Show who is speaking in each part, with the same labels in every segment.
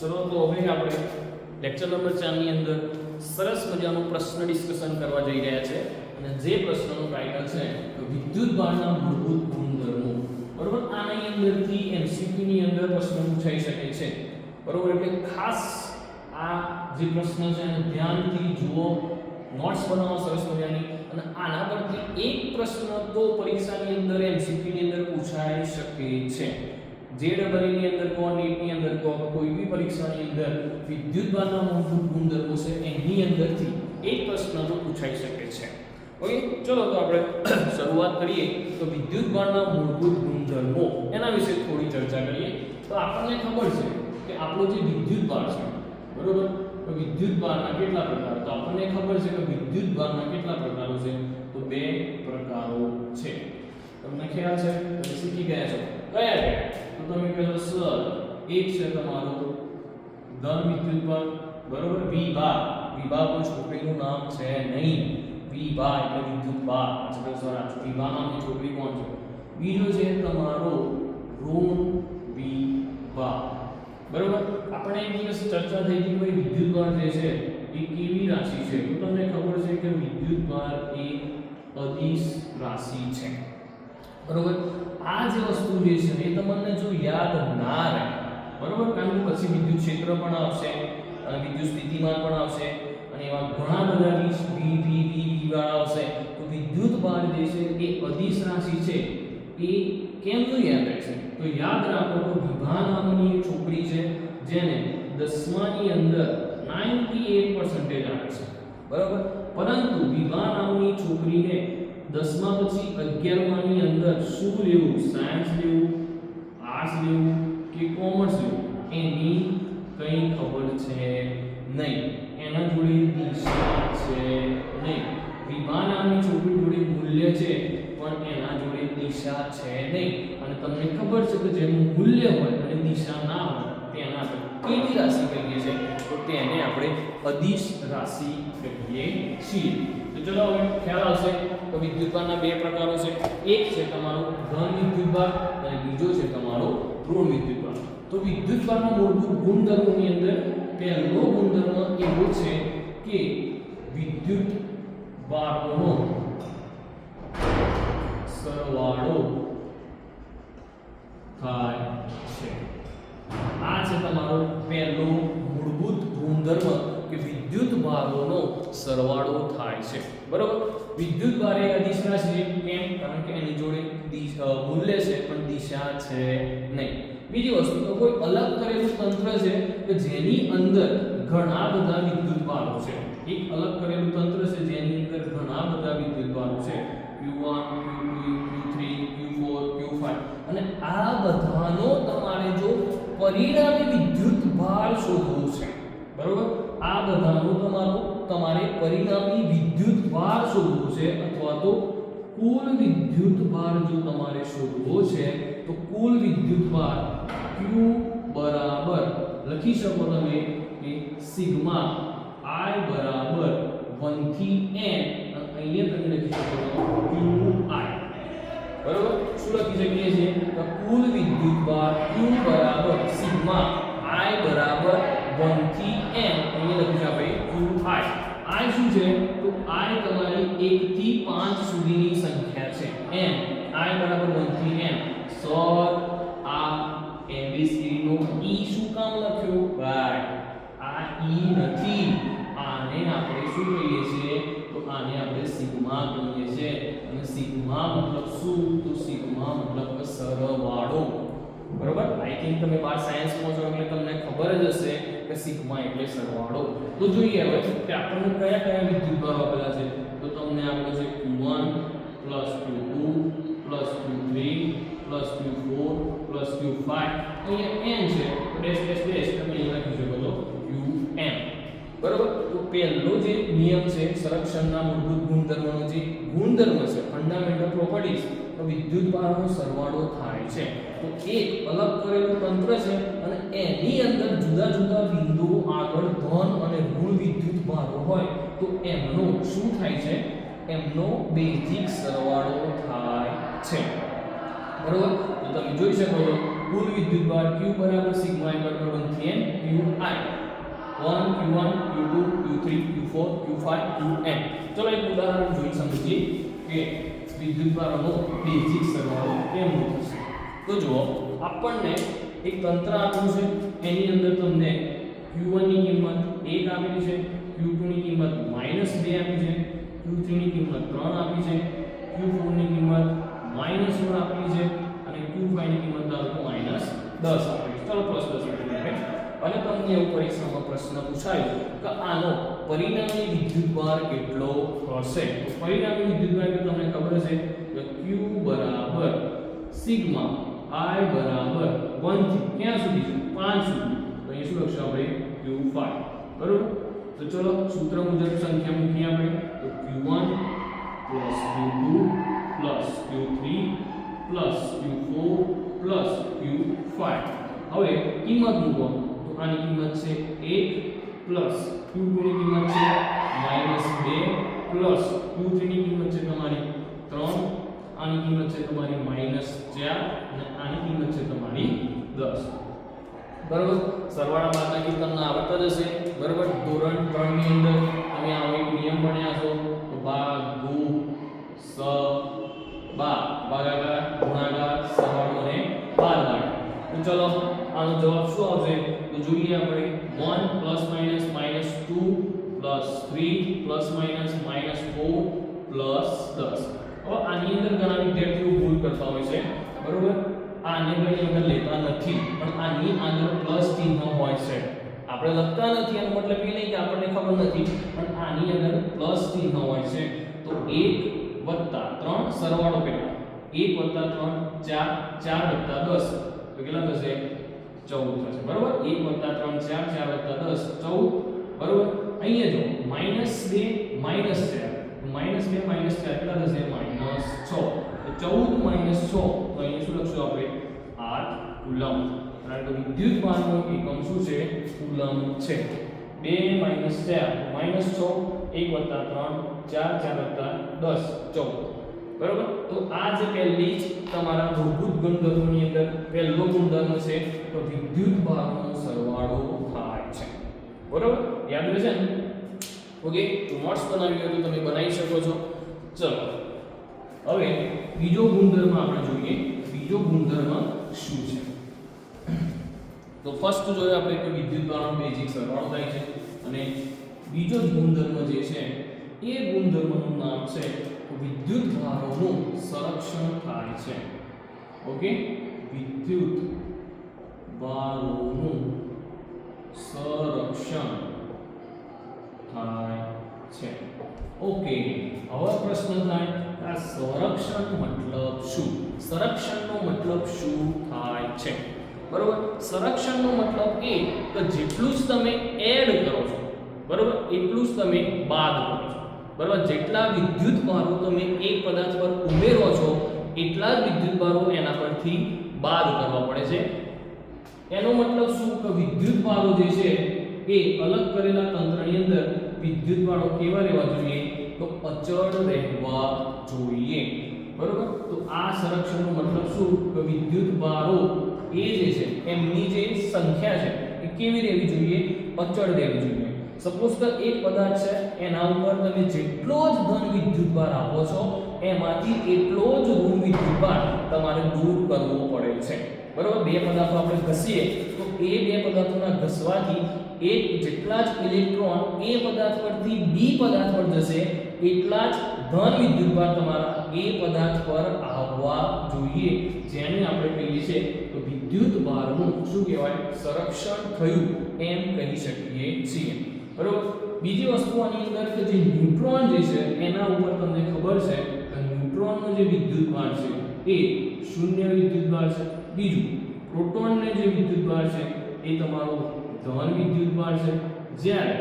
Speaker 1: ચલો તો હવે આપણે લેક્ચર નંબર 4 ની અંદર સરસ મજાનો પ્રશ્ન ડિસ્કશન કરવા જઈ રહ્યા છે અને જે પ્રશ્નનું ટાઇટલ છે તો વિદ્યુતભારના મૂળભૂત ગુણધર્મો. બરોબર, આની અંદરથી એમસીક્યુ ની અંદર પ્રશ્ન પૂછાઈ શકે છે. બરોબર, એટલે ખાસ આ જે પ્રશ્ન છે એને ધ્યાનથી જુઓ, નોટ્સ બનાવો સરસ મજાની, અને આના પરથી એક પ્રશ્ન તો પરીક્ષાની અંદર એમસીક્યુ ની અંદર પૂછાઈ શકે છે. JEE ની અંદર કો, નીટ ની અંદર કો, કોઈ બી પરીક્ષાની અંદર વિદ્યુતભારના મૂળભૂત ગુણધર્મો છે એની અંદરથી એક પ્રશ્ન તો પૂછાઈ શકે છે. ઓકે, ચલો તો આપણે શરૂઆત કરીએ. તો વિદ્યુતભારના મૂળભૂત ગુણધર્મો એના વિશે થોડી ચર્ચા કરીએ. તો આપણને ખબર છે કે આપણો જે વિદ્યુતભાર છે, બરોબર, તો વિદ્યુતભારના કેટલા પ્રકાર? તો આપણને ખબર છે કે વિદ્યુતભારના કેટલા પ્રકારો છે? તો બે પ્રકારો છે. તમને ખ્યાલ છે? તમે શીખી ગયા છો. કયા કયા? તો તમે કહેશો સર, એક છે તમારો ધન વિદ્યુતભાર, બરોબર, વિભા. વિભા કોઈ છોકરીનું નામ છે નહીં. વિભા એટલે વિદ્યુતભાર. અચ્છા સર, આ વિભા નામની છોકરી કોણ છે? બીજો છે તમારો ઋણ વિભા. બરોબર, આપણે એક દિવસ ચર્ચા થઈ હતી કે વિદ્યુતભાર જે છે એ કેવી રાશિ છે? તો તમને ખબર છે કે વિદ્યુતભાર એ અદિશ રાશિ છે. બરોબર, આ જે વસ્તુ જે છે એ તમને જો યાદ ના રહે, બરોબર, કારણ કે પછી વિદ્યુત ક્ષેત્ર પણ આવશે અને વિદ્યુત સ્થિતિમાન પણ આવશે અને એવા ઘણા બધા વાળા આવશે. તો વિદ્યુતભાર જે છે એ અદિશ રાશિ છે એ કેમનું યાદ રહેશે? તો યાદ રાખો તો વિભા નામની એક છોકરી છે જેને 10માની અંદર 98% આવે છે. બરોબર, પરંતુ વિભા નામની છોકરીને 10મા પછી 11માની અંદર શું લેવું? સાયન્સ લેવું, આર્ટ્સ લેવું કે કોમર્સ લેવું એની કંઈ ખબર છે નહીં. એના જોડે દિશા છે નહીં. વિભા નામની છોકરી જોડે મૂલ્ય છે પણ એના જોડે દિશા છે નહીં. અને તમને ખબર છે કે જેનું મૂલ્ય હોય અને દિશા ના હોય તેને આપણે કેવી રાશિ કહીએ છીએ? તો તેને આપણે અદિશ રાશિ કહીએ છીએ. તો ચલો હવે ખ્યાલ આવશે. તો વિદ્યુતભારના બે પ્રકારો છે. એક છે તમારો ધન વિદ્યુતભાર અને બીજો છે તમારો ઋણ વિદ્યુતભાર. તો વિદ્યુતભારના મૂળભૂત ગુણધર્મોની અંદર પહેલો ગુણધર્મ એવો છે કે વિદ્યુતભારનો સરવાળો થાય છે. આ છે તમારો પહેલો મૂળભૂત ગુણધર્મ કે વિદ્યુતભારોનો સરવાળો થાય છે. બરોબર, વિદ્યુતભાર એ અદિશ રાશિ છે. કેમ? કારણ કે એની જોડે મૂલ્ય છે પણ દિશા છે નહીં. બીજી વસ્તુ, તો કોઈ અલગ કરેલું તંત્ર છે કે જેની અંદર ઘણા બધા વિદ્યુતભારો છે. એક અલગ કરેલું તંત્ર છે જેની અંદર ઘણા બધા વિદ્યુતભારો છે, Q1, Q2, Q3, Q4, Q5, અને આ બધાનો તમારે જો પરિણામી વિદ્યુતભાર શોધવો છે, બરોબર, આ બધાનો તમારે પરિણામી વિદ્યુતભાર શોધવો છે અથવા તો કુલ વિદ્યુતભાર જો તમારે શોધવો છે તો કુલ વિદ્યુતભાર Q બરાબર લખી શકો તમે કે સિગ્મા I બરાબર 1 થી n, અને અહીંયા તમે લખી શકો છો QI. બરોબર, શું લખી શકીએ છીએ? તો કુલ વિદ્યુતભાર Q બરાબર સિગ્મા I બરાબર 1 થી n, અહીંયા લખી આપણે QI. I શું છે? તો I તમારી 1 થી 5 સુધીની સંખ્યા છે. n I બરાબર 1 થી n. સર, આ ABCD નો E શું કામ લખ્યું? ભાઈ, આ E નથી. આને આપણે શું કહીએ છીએ? તો આને આપણે સિગ્મા કહીએ છીએ. અને સિગ્મા મતલબ શું? તો સિગ્મા મતલબ કે સરવાળો. બરોબર, આઈ થિંક તમે બાર સાયન્સમાં છો એટલે તમને ખબર જ હશે કે સિગ્મા એટલે સરવાળો. તો જોઈએ હવે કે આપણને કયા કયા વિદ્યુતભાર આપેલા છે. તો તમને આપેલું છે Q1 Q2 Q3 Q4 Q5. અહીંયા n છે તો ડેશ ડેશ ડેશ તમે અહીંયા લખી શકો છો Qm. બરોબર, તો પહેલો જે નિયમ છે સંરક્ષણના મૂળભૂત ગુણધર્મનો જે ગુણધર્મ છે, ફંડામેન્ટલ પ્રોપર્ટીઝ, તો વિદ્યુતભારનો સરવાળો થાય છે. તો એક અલગ કરેલું તંત્ર છે અને એની અંદર જુદા જુદા બિંદુઓ આગળ ધન અને ઋણ વિદ્યુતભારો હોય તો એમનો શું થાય છે? એમનો બેઝિક સરવાળો થાય છે. બરોબર, તો તમે જોઈ શકો છો કુલ વિદ્યુતભાર Q બરાબર સિગ્મા I બરાબર 1 થી n QI 1 Q1 Q2 Q3 Q4 Q5 Qn. ચલો એક ઉદાહરણ જોઈ સમજીએ કે વિદ્યુતભારોનો બેઝિક સરવાળો કેમ થશે. તો જુઓ આપણને એક તંત્ર આપ્યું છે, એની અંદર તમને Q1 ની કિંમત 1 આપેલી છે, Q2 ની કિંમત -2 આપી છે, Q3 ની કિંમત 3 આપી છે, Q4 ની કિંમત -1 આપેલી છે અને Q5 ની કિંમત ધારો કે -10 આપેલી છે. ચલો પ્લસ 10 આપી દઈએ અને તમને એવું પરીક્ષામાં પ્રશ્ન પૂછાયો કે આનો પરિણામી વિદ્યુતભાર કેટલો હશે. તો પરિણામી વિદ્યુતભાર કે તમને ખબર છે કે Q બરાબર સિગ્મા I બરાબર 1 થી ક્યાં સુધી છે 5 સુધી. તો અહીં શું લખશું આપણે Q5 બરોબર. તો ચલો સૂત્ર મુજબ સંખ્યા મૂકીએ આપણે. તો Q1 Q2 Q3 Q4 Q5. હવે કિંમત મૂકો. તો આની કિંમત છે 1 Q2 ની કિંમત છે -2 Q3 ની કિંમત છે તમારી 3, આની કિંમત છે તમારી -4 અને આની કિંમત છે તમારી 10. બરોબર. સરવાળા બાદબાકી તમને આવડતા જ હશે બરોબર. ધોરણ 3 ની અંદર તમે આવો એક નિયમ ભણ્યા છો તો ભાગુ સ બા ભાગાકાર ગુણાકાર સરવાળો અને બાદબાકી. તો ચલો આનો જવાબ શું આવશે તો જોઈએ આપણે 1 ± -2 +3 ± -4 +10. હવે આની અંદર ઘણા વિદ્યાર્થીઓ ભૂલ કરતા હોય છે બરોબર. આને ગણી આગળ લેતા નથી પણ આની આગળ પ્લસ ચિહ્ન હોય છે. આપણે લખતા નથી એનો મતલબ એ નહીં કે આપણને ખબર નથી પણ આની આગળ પ્લસ ચિહ્ન હોય છે. તો 1 + 3 સરવાળો કેટલા 1 + 3 4 4 + 10 તો કેટલા થશે 14 થશે બરોબર. 1 + 3 4 4 + 10 14 બરોબર. અહીંયા જો -2 -4 -2 -4 કેટલા થશે -6. તો 14 - 6 તો અહીંયા શું લખશું આપણે 8 કુલમ્બ. કારણ કે વિદ્યુતભારનો એકમ શું છે કુલમ્બ છે. 2 - 4 -6 1 + 3 4 4 + 10 14 બરોબર. તો આ જે પહેલી જ તમારા મૂળભૂત ગુણધર્મોની અંદર પહેલો ગુણધર્મ છે તો વિદ્યુતભારનો સરવાળો થાય છે બરોબર. યાદ રહેશે ને. ઓકે. તો નોટ્સ બનાવી હોય તો તમે બનાવી શકો છો. ચલો હવે બીજો ગુણધર્મ આપણે જોઈએ. બીજો ગુણધર્મ શું છે તો ફર્સ્ટ જોયો આપણે કે વિદ્યુતભારનો બેઝિક સરવાળો થાય છે અને બીજો જ ગુણધર્મ જે છે એ ગુણધર્મનું નામ છે વિદ્યુતભારોનું સંરક્ષણ થાય છે. ઓકે. વિદ્યુતભારોનું સંરક્ષણ થાય છે. ઓકે. હવે પ્રશ્ન થાય આ સંરક્ષણ મતલબ શું. સંરક્ષણનો મતલબ શું થાય છે બરોબર. સંરક્ષણનો મતલબ એ કે જેટલું જ તમે એડ કરો છો બરોબર એટલું જ તમે બાદ કરો છો બરોબર. જેટલા વિદ્યુતભારો તમે એક પદાર્થ પર ઉમેરો છો એટલા જ વિદ્યુતભારો એના પરથી બાદ કરવા પડે છે. એનો મતલબ શું કે વિદ્યુતભારો જે છે એ અલગ કરેલા તંત્રની અંદર વિદ્યુતભારો કેવા રહેવા જોઈએ તો અચળ રહેવા જોઈએ બરોબર. તો આ સંરક્ષણનો મતલબ શું કે વિદ્યુતભારો એ જે છે એમની જે સંખ્યા છે એ કેવી રહેવી જોઈએ અચળ રહેવી જોઈએ. સપોઝ કે એક પદાર્થ છે એના ઉપર તમે જેટલો જ ધન વિદ્યુતભાર આપો છો એમાંથી એટલો જ ઋણ વિદ્યુતભાર તમારે દૂર કરવો પડે છે બરોબર. બે પદાર્થો આપણે ઘસીએ તો એ બે પદાર્થોના ઘસવાથી એક જેટલા જ ઇલેક્ટ્રોન એ પદાર્થ પરથી બી પદાર્થ પર જશે એટલા જ ધન વિદ્યુતભાર તમારા એ પદાર્થ પર આવવા જોઈએ જેને આપણે કહીએ છીએ તો વિદ્યુતભારનું શું કહેવાય સંરક્ષણ થયું એમ કહી શકીએ છીએ બરોબર. બીજી વસ્તુ આની અંદર કે જે ન્યુટ્રોન જે છે એના ઉપર તમને ખબર છે કે ન્યુટ્રોનનો જે વિદ્યુતભાર છે એ શૂન્ય વિદ્યુતભાર છે. બીજું પ્રોટોનને જે વિદ્યુતભાર છે એ તમારો ધન વિદ્યુતભાર છે. જ્યારે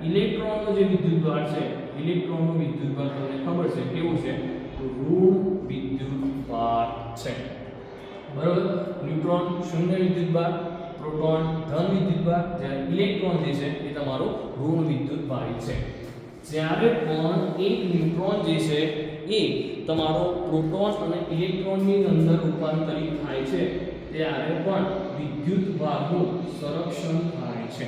Speaker 1: ઇલેક્ટ્રોનનો જે વિદ્યુતભાર છે ઇલેક્ટ્રોનનો વિદ્યુતભાર તમને ખબર છે કેવું છે તો ઋણ વિદ્યુતભાર છે બરોબર. ન્યુટ્રોન શૂન્ય વિદ્યુતભાર, પ્રોટોન ધન વિદ્યુતભાર, જ્યારે ઇલેક્ટ્રોન જે છે એ તમારો ઋણ વિદ્યુતભારી છે. જ્યારે પણ એક ન્યુટ્રોન જે છે એ તમારો પ્રોટોન અને ઇલેક્ટ્રોનની અંદર રૂપાંતરિત થાય છે ત્યારે પણ વિદ્યુત ભારનું સંરક્ષણ થાય છે.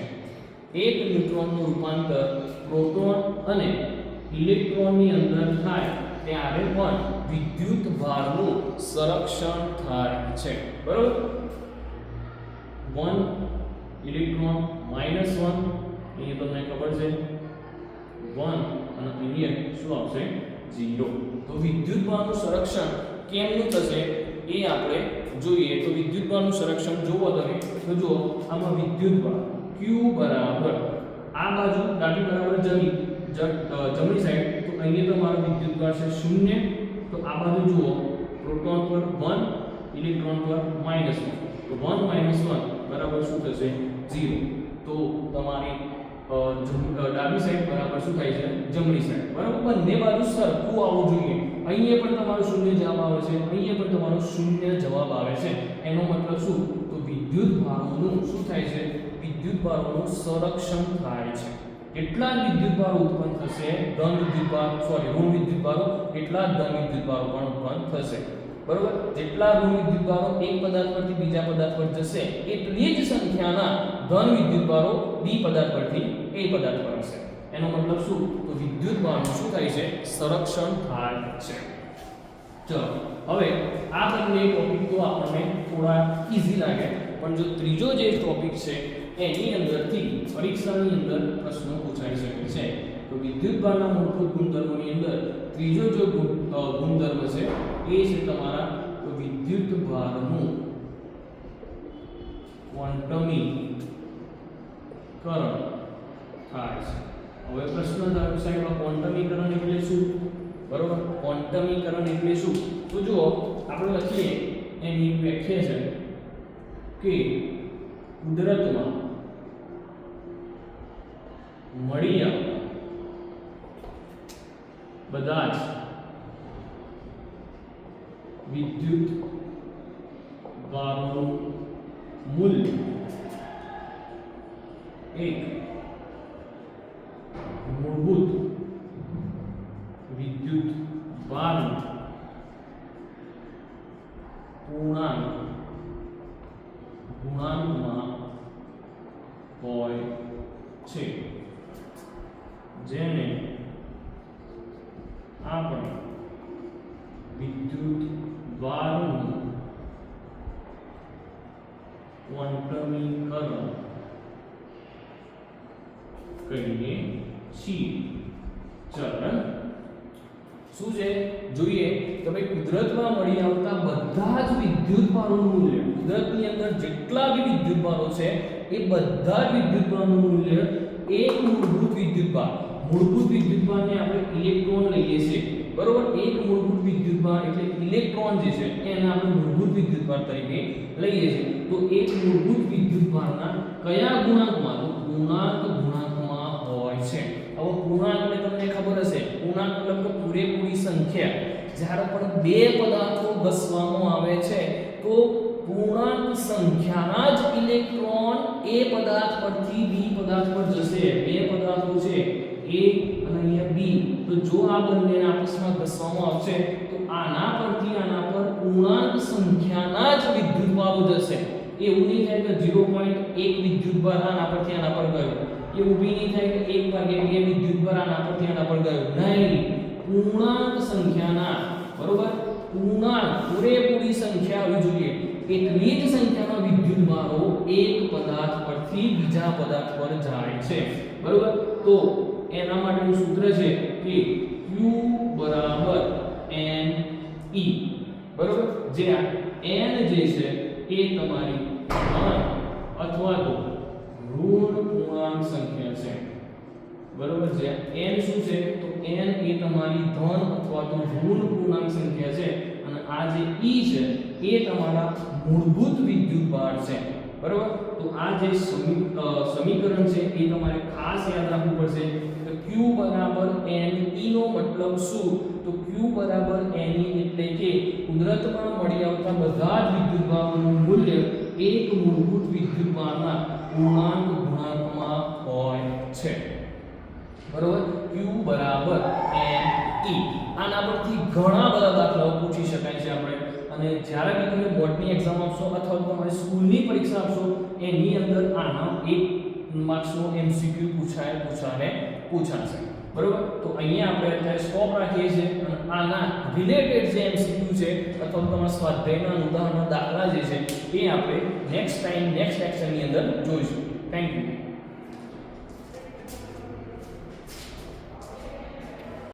Speaker 1: એક ન્યુટ્રોનનું રૂપાંતર પ્રોટોન અને ઇલેક્ટ્રોનની અંદર થાય ત્યારે પણ વિદ્યુત ભારનું સંરક્ષણ થાય છે. બરોબર, 1 ઇલેક્ટ્રોન -1 એ તમને ખબર છે 1 અને અહીંયા શું આવશે 0. તો વિદ્યુત ભારનું સંરક્ષણ કેમનું થશે એ આપણે જોઈએ. તો વિદ્યુત ભારનું સંરક્ષણ જોવો તમે તો જો આમાં વિદ્યુત ભાર Q બરાબર આ બાજુ ડાબી બરાબર જમણી સાઈડ, તો અહીંયા તમારો વિદ્યુત ભાર છે 0. તો આ બાજુ જુઓ પ્રોટોન પર 1 ઇલેક્ટ્રોન પર -1, તો 1 -1 બરાબર શું થશે 0. તો તમારી ડાબી સાઈડ બરાબર શું થાય છે જમણી સાઈડ. બરાબર, બંને બાજુ સરખું આવવું જોઈએ. અહીંયા પણ તમારો 0 જવાબ આવે છે, અહીંયા પણ તમારો 0 જવાબ આવે છે. એનો મતલબ શું? તો વિદ્યુત ભારોનું શું થાય છે? વિદ્યુત ભારોનું સંરક્ષણ થાય છે. કેટલા વિદ્યુત ભારો ઉત્પન્ન થશે? ઋણ વિદ્યુત ભારો એટલા જ ધન વિદ્યુત ભારો પણ ઉત્પન્ન થશે. બરોબર, જેટલા ઋણ વિદ્યુત ભારો એક પદાર્થ પરથી બીજા પદાર્થ પર જશે એટલી જ સંખ્યાના ધન વિદ્યુત ભારો બી પદાર્થ પરથી એ પદાર્થ પર હશે. એનો મતલબ શું? તો વિદ્યુત ભારનું શું થાય છે? સંરક્ષણ થાય છે. ચલો હવે આ બંને ટોપિક તો આપણને થોડા ઈઝી લાગે, પણ જો ત્રીજો જે ટોપિક છે એની અંદરથી પરીક્ષાની અંદર પ્રશ્નો પૂછાઈ શકે છે. તો વિદ્યુત ભારના મૂળભૂત ગુણધર્મોની અંદર ત્રીજો જો ગુણધર્મ છે એ છે તમારા તો વિદ્યુત ભારનું ક્વોન્ટમીકરણ થાય છે. હવે પ્રશ્ન સાહેબ ક્વોન્ટમીકરણ એટલે શું? બરોબર, ક્વોન્ટમીકરણ એટલે શું? તો જો આપણે લખીએ એની વ્યાખ્યા છે કે કુદરતમાં મળી આવતા બધા જ વિદ્યુત ભારોનું મૂલ્ય એક મૂળભૂત વિદ્યુત ભારનું ગુણાંકમાં હોય છે, જેને આપણે વિદ્યુત ભારનું ક્વોન્ટમીકરણ કહીએ છીએ. ચાલો શું છે જોઈએ કે ભાઈ કુદરતમાં મળી આવતા બધા જ વિદ્યુત ભારોનું મૂલ્ય, કુદરતની અંદર જેટલા બી વિદ્યુત ભારો છે એ બધા જ વિદ્યુત ભારોનું મૂલ્ય એક મૂળભૂત વિદ્યુત ભાર, મૂળભૂત વિદ્યુત ભારને આપણે ઇલેક્ટ્રોન લઈએ છીએ. બરોબર, એક મૂળભૂત વિદ્યુત ભાર એટલે ઇલેક્ટ્રોન જે છે એને આપણે મૂળભૂત વિદ્યુત ભાર તરીકે લઈએ છીએ. તો એક મૂળભૂત વિદ્યુત ભારના કયા ગુણાંકમાં? તો ગુણાંકમાં હોય છે. હવે પૂર્ણાંક એટલે તમને ખબર હશે, પૂર્ણાંક મતલબ કે પૂરેપૂરી સંખ્યા. જ્યારે પણ બે પદાર્થો ઘસવામાં આવે છે તો પૂર્ણાંક સંખ્યાના જ ઇલેક્ટ્રોન એ પદાર્થ પરથી બી પદાર્થ પર જશે. બે પદાર્થો છે A અને અહીંયા B, તો જો આ બંનેને આપસમાં ઘસવામાં આવશે તો આના પરથી આના પર પૂર્ણાંક સંખ્યાના જ વિદ્યુત ભારો જશે. એવું નહીં થાય કે 0.1 વિદ્યુત ભાર આના પરથી આના પર ગયો. એવું બી નહીં થાય કે 1/2 વિદ્યુત ભાર આના પરથી આના પર ગયો. નહીં, પૂર્ણાંક સંખ્યાના, બરોબર, પૂર્ણાંક પૂરેપૂરી સંખ્યા આવી જોઈએ એટલી જ સંખ્યાના વિદ્યુત ભારો એક પદાર્થ પરથી બીજા પદાર્થ પર જાય છે. બરોબર, તો એના માટેનું સૂત્ર છે કે Q બરાબર Ne. બરોબર, જે આ n જે છે એ તમારી ધન અથવા તો ઋણ પૂર્ણાંક સંખ્યા છે. બરોબર, જે n શું છે? તો n એ તમારી ધન અથવા તો ઋણ પૂર્ણાંક સંખ્યા છે અને આ જે E છે એ તમારા મૂળભૂત વિદ્યુત ભાર છે. બરોબર, તો આ જે સમીકરણ છે એ તમારે ખાસ યાદ રાખવું પડશે કે Q બરાબર Ne નો મતલબ શું? તો Q બરાબર Ne એટલે કે કુદરતમાં મળી આવતા બધા જ વિદ્યુત ભારોનું મૂલ્ય એક મૂળભૂત વિદ્યુત ભારના ગુણાંકમાં હોય છે. બરોબર, Q બરાબર Ne. આના પરથી ઘણા બધા દાખલાઓ પૂછી શકાય છે આપણે, અને જ્યારે બી તમે બોર્ડની એક્ઝામ આપશો અથવા તો તમારી સ્કૂલની પરીક્ષા આપશો એની અંદર આના 1 માર્ક્સનો MCQ પૂછાશે બરોબર. તો અહીંયા આપણે અત્યારે સ્ટોપ રાખીએ છીએ અને આના રિલેટેડ જે MCQ છે અથવા તો તમારા સ્વાધ્યાયના ઉદાહરણના દાખલા જે છે એ આપણે નેક્સ્ટ લેક્ચરની અંદર જોઈશું.